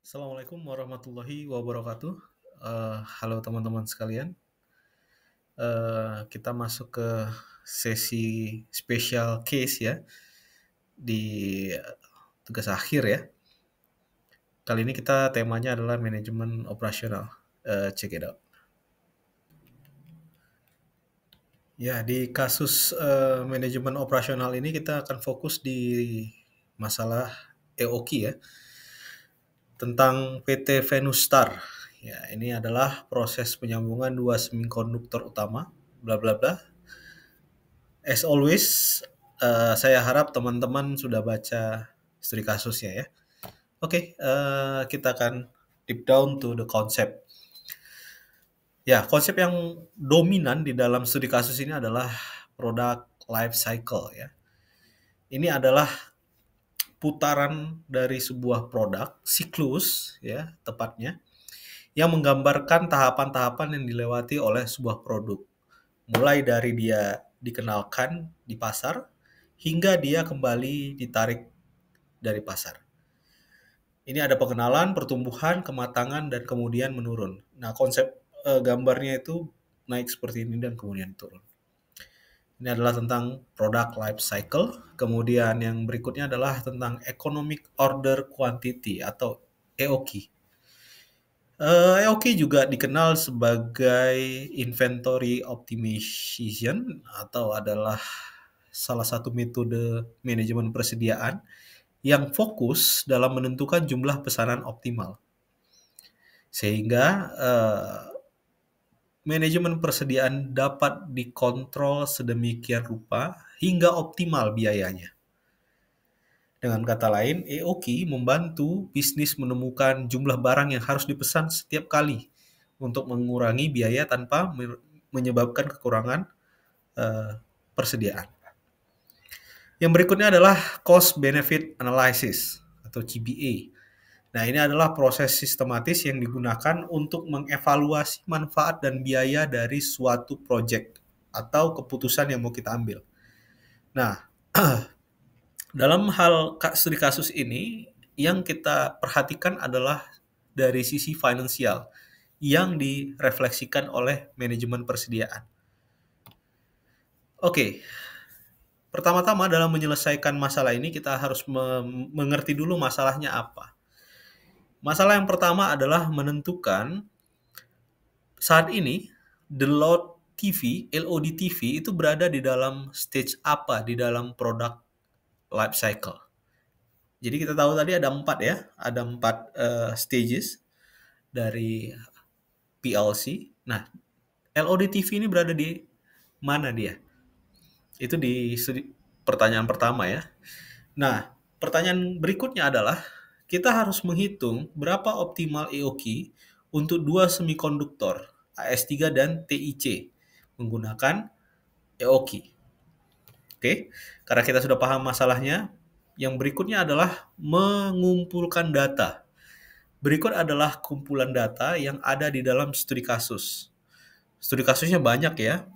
Assalamualaikum warahmatullahi wabarakatuh. Halo teman-teman sekalian. Kita masuk ke sesi special case ya di tugas akhir ya. Kali ini kita temanya adalah manajemen operasional. Check it out. Ya, di kasus manajemen operasional ini kita akan fokus di masalah EOQ ya, tentang PT Venus Star. Ya, ini adalah proses penyambungan dua semikonduktor utama, bla bla bla. As always, saya harap teman-teman sudah baca studi kasusnya ya. Oke, kita akan deep down to the concept. Ya, konsep yang dominan di dalam studi kasus ini adalah product life cycle ya. Ini adalah putaran dari sebuah produk, siklus ya tepatnya, yang menggambarkan tahapan-tahapan yang dilewati oleh sebuah produk. Mulai dari dia dikenalkan di pasar, hingga dia kembali ditarik dari pasar. Ini ada pengenalan, pertumbuhan, kematangan, dan kemudian menurun. Nah, konsep gambarnya itu naik seperti ini dan kemudian turun. Ini adalah tentang product life cycle. Kemudian yang berikutnya adalah tentang economic order quantity atau EOQ. EOQ juga dikenal sebagai inventory optimization atau adalah salah satu metode manajemen persediaan yang fokus dalam menentukan jumlah pesanan optimal. Sehingga manajemen persediaan dapat dikontrol sedemikian rupa hingga optimal biayanya. Dengan kata lain, EOQ membantu bisnis menemukan jumlah barang yang harus dipesan setiap kali untuk mengurangi biaya tanpa menyebabkan kekurangan persediaan. Yang berikutnya adalah cost benefit analysis atau CBA. Nah, ini adalah proses sistematis yang digunakan untuk mengevaluasi manfaat dan biaya dari suatu proyek atau keputusan yang mau kita ambil. Nah, dalam hal studi kasus ini, yang kita perhatikan adalah dari sisi finansial yang direfleksikan oleh manajemen persediaan. Oke, pertama-tama dalam menyelesaikan masalah ini kita harus mengerti dulu masalahnya apa. Masalah yang pertama adalah menentukan saat ini the LOD TV itu berada di dalam stage apa di dalam produk life cycle. Jadi kita tahu tadi ada 4 ya, ada 4 stages dari PLC. Nah, LOD TV ini berada di mana dia? Itu di pertanyaan pertama ya. Nah, pertanyaan berikutnya adalah kita harus menghitung berapa optimal EOQ untuk dua semikonduktor AS3 dan TIC menggunakan EOQ. Oke, karena kita sudah paham masalahnya, yang berikutnya adalah mengumpulkan data. Berikut adalah kumpulan data yang ada di dalam studi kasus. Studi kasusnya banyak ya.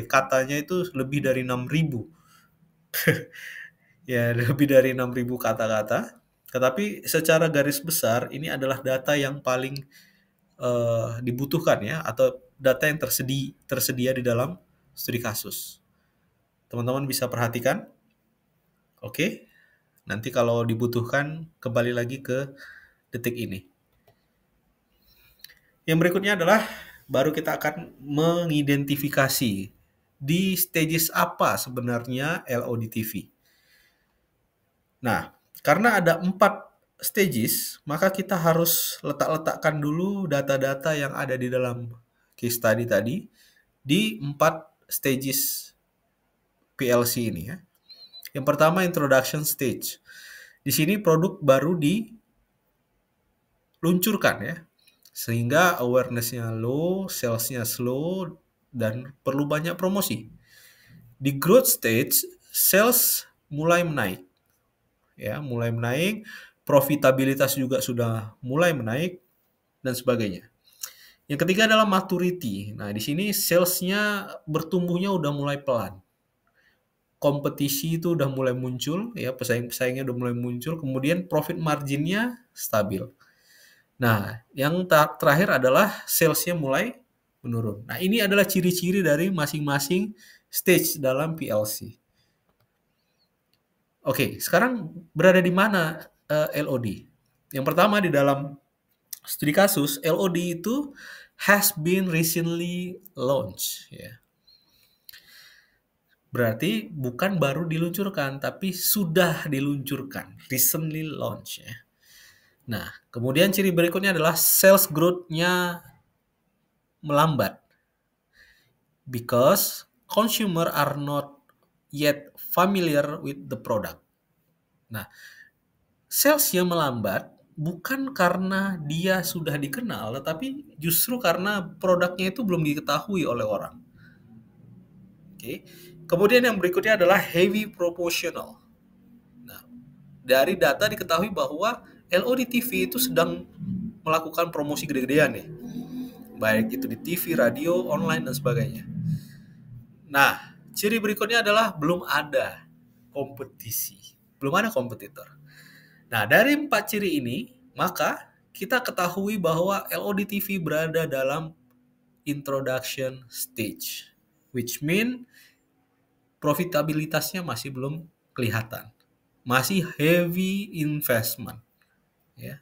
Katanya itu lebih dari 6.000. Ya, lebih dari 6.000 kata-kata. Tetapi secara garis besar ini adalah data yang paling dibutuhkan ya, atau data yang tersedia di dalam studi kasus. Teman-teman bisa perhatikan. Oke. Nanti kalau dibutuhkan kembali lagi ke detik ini. Yang berikutnya adalah baru kita akan mengidentifikasi di stages apa sebenarnya LODTV. Nah, karena ada 4 stages, maka kita harus letakkan dulu data-data yang ada di dalam case study tadi di 4 stages PLC ini ya. Yang pertama introduction stage. Di sini produk baru diluncurkan ya. Sehingga awareness-nya low, sales-nya slow, dan perlu banyak promosi. Di growth stage, sales mulai menaik. Ya, mulai menaik, profitabilitas juga sudah mulai menaik, dan sebagainya. Yang ketiga adalah maturity. Nah, di sini sales-nya bertumbuhnya udah mulai pelan. kompetisi itu udah mulai muncul, ya pesaing-pesaingnya udah mulai muncul, kemudian profit marginnya stabil. Nah, yang terakhir adalah sales-nya mulai menurun. Nah, ini adalah ciri-ciri dari masing-masing stage dalam PLC. Oke, sekarang berada di mana LOD? Yang pertama di dalam studi kasus, LOD itu has been recently launched, ya. Berarti bukan baru diluncurkan, tapi sudah diluncurkan, recently launched, ya. Nah, kemudian ciri berikutnya adalah sales growth-nya melambat because consumer are not yet familiar with the product. Nah, sales yang melambat bukan karena dia sudah dikenal, tetapi justru karena produknya itu belum diketahui oleh orang. Oke. Kemudian yang berikutnya adalah heavy promotional. Nah, dari data diketahui bahwa LOD TV itu sedang melakukan promosi gede-gedean nih. Baik itu di TV, radio, online, dan sebagainya. Nah, ciri berikutnya adalah belum ada kompetisi. Belum ada kompetitor. Nah, dari 4 ciri ini, maka kita ketahui bahwa LOD TV berada dalam introduction stage, which mean profitabilitasnya masih belum kelihatan. Masih heavy investment. Ya.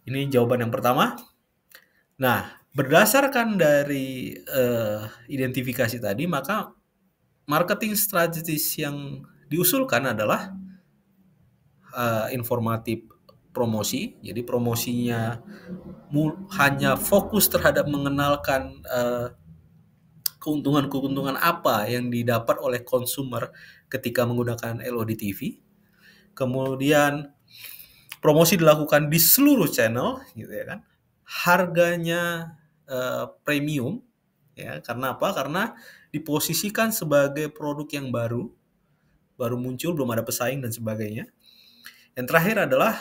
Ini jawaban yang pertama. Nah, berdasarkan dari identifikasi tadi, maka marketing strategis yang diusulkan adalah informatif promosi. Jadi promosinya hanya fokus terhadap mengenalkan keuntungan-keuntungan apa yang didapat oleh konsumer ketika menggunakan LOD TV. Kemudian promosi dilakukan di seluruh channel, gitu ya kan. Harganya premium, ya. Karena apa? Karena diposisikan sebagai produk yang baru muncul, belum ada pesaing dan sebagainya. Yang terakhir adalah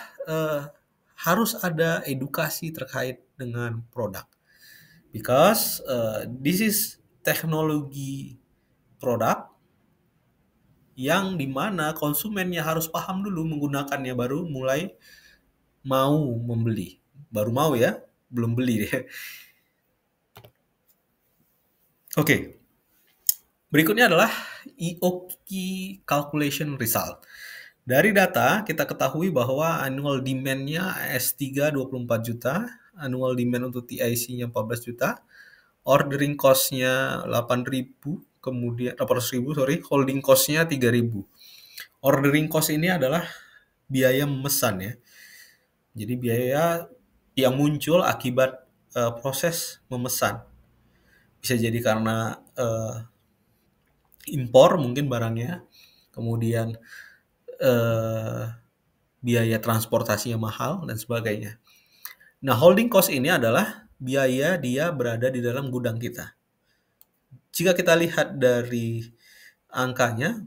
harus ada edukasi terkait dengan produk. Because this is teknologi produk yang dimana konsumennya harus paham dulu menggunakannya baru mulai mau membeli. Baru mau ya, belum beli deh. Oke. Berikutnya adalah EOQ calculation result. Dari data, kita ketahui bahwa annual demand-nya AS3 24 juta, annual demand untuk TIC-nya 14 juta, ordering cost-nya 8.000, kemudian 800.000, holding cost-nya 3.000. Ordering cost ini adalah biaya memesan ya. Jadi biaya yang muncul akibat proses memesan. Bisa jadi karena impor mungkin barangnya, kemudian biaya transportasinya mahal dan sebagainya. Nah, holding cost ini adalah biaya dia berada di dalam gudang kita. Jika kita lihat dari angkanya,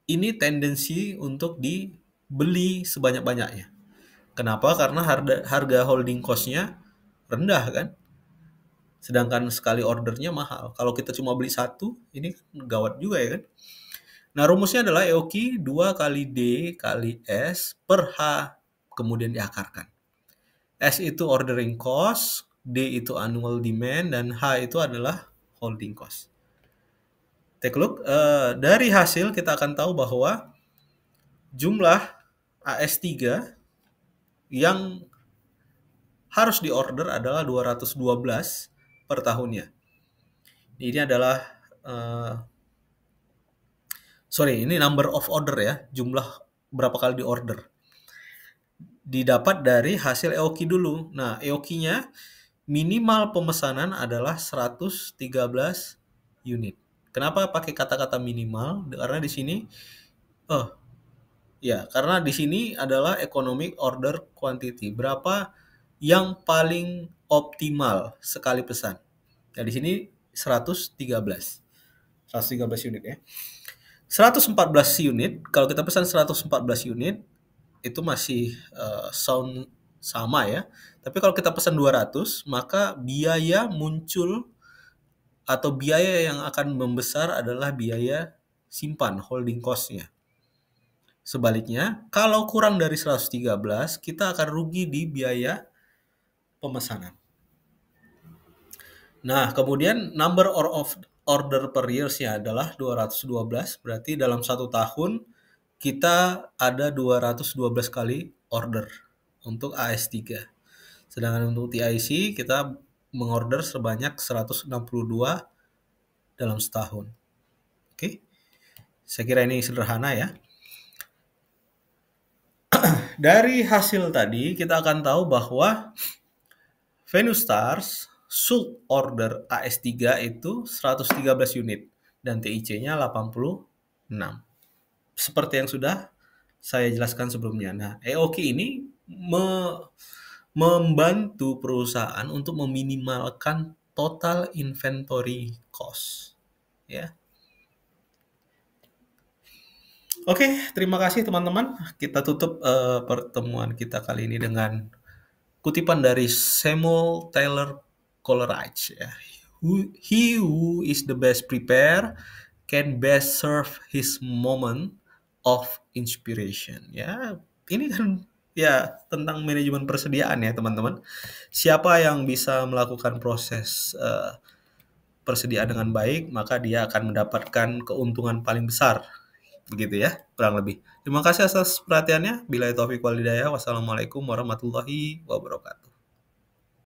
ini tendensi untuk dibeli sebanyak-banyaknya. Kenapa? Karena harga holding cost-nya rendah kan. Sedangkan sekali ordernya mahal. Kalau kita cuma beli satu, ini gawat juga ya kan. Nah, rumusnya adalah EOQ 2 kali D kali S per H, kemudian diakarkan. S itu ordering cost, D itu annual demand, dan H itu adalah holding cost. Take a look. Dari hasil kita akan tahu bahwa jumlah AS3 yang harus diorder adalah 212 per tahunnya. Ini adalah ini number of order ya, jumlah berapa kali diorder. Didapat dari hasil EOQ dulu. Nah, EOQ-nya minimal pemesanan adalah 113 unit. Kenapa pakai kata-kata minimal? Karena di sini karena di sini adalah economic order quantity. Berapa yang paling optimal sekali pesan. Nah, di sini 113 unit ya. 114 unit, kalau kita pesan 114 unit, itu masih sound sama ya. Tapi kalau kita pesan 200, maka biaya muncul atau biaya yang akan membesar adalah biaya simpan holding cost-nya. Sebaliknya, kalau kurang dari 113, kita akan rugi di biaya pemesanan. Nah, kemudian number of order per years-nya adalah 212, berarti dalam 1 tahun kita ada 212 kali order untuk AS3. Sedangkan untuk TIC kita mengorder sebanyak 162 dalam setahun. Oke, saya kira ini sederhana ya. Dari hasil tadi kita akan tahu bahwa Venus Stars sold order AS3 itu 113 unit dan TIC-nya 86. Seperti yang sudah saya jelaskan sebelumnya. Nah, EOQ ini membantu perusahaan untuk meminimalkan total inventory cost. Ya. Oke, terima kasih teman-teman. Kita tutup pertemuan kita kali ini dengan kutipan dari Samuel Taylor Coleridge. Ya. He who is the best prepared can best serve his moment of inspiration. Ya, ini kan ya tentang manajemen persediaan ya teman-teman. Siapa yang bisa melakukan proses persediaan dengan baik, maka dia akan mendapatkan keuntungan paling besar. Begitu ya, kurang lebih. Terima kasih atas perhatiannya. Billahi taufiq wal hidayah. Wassalamualaikum warahmatullahi wabarakatuh.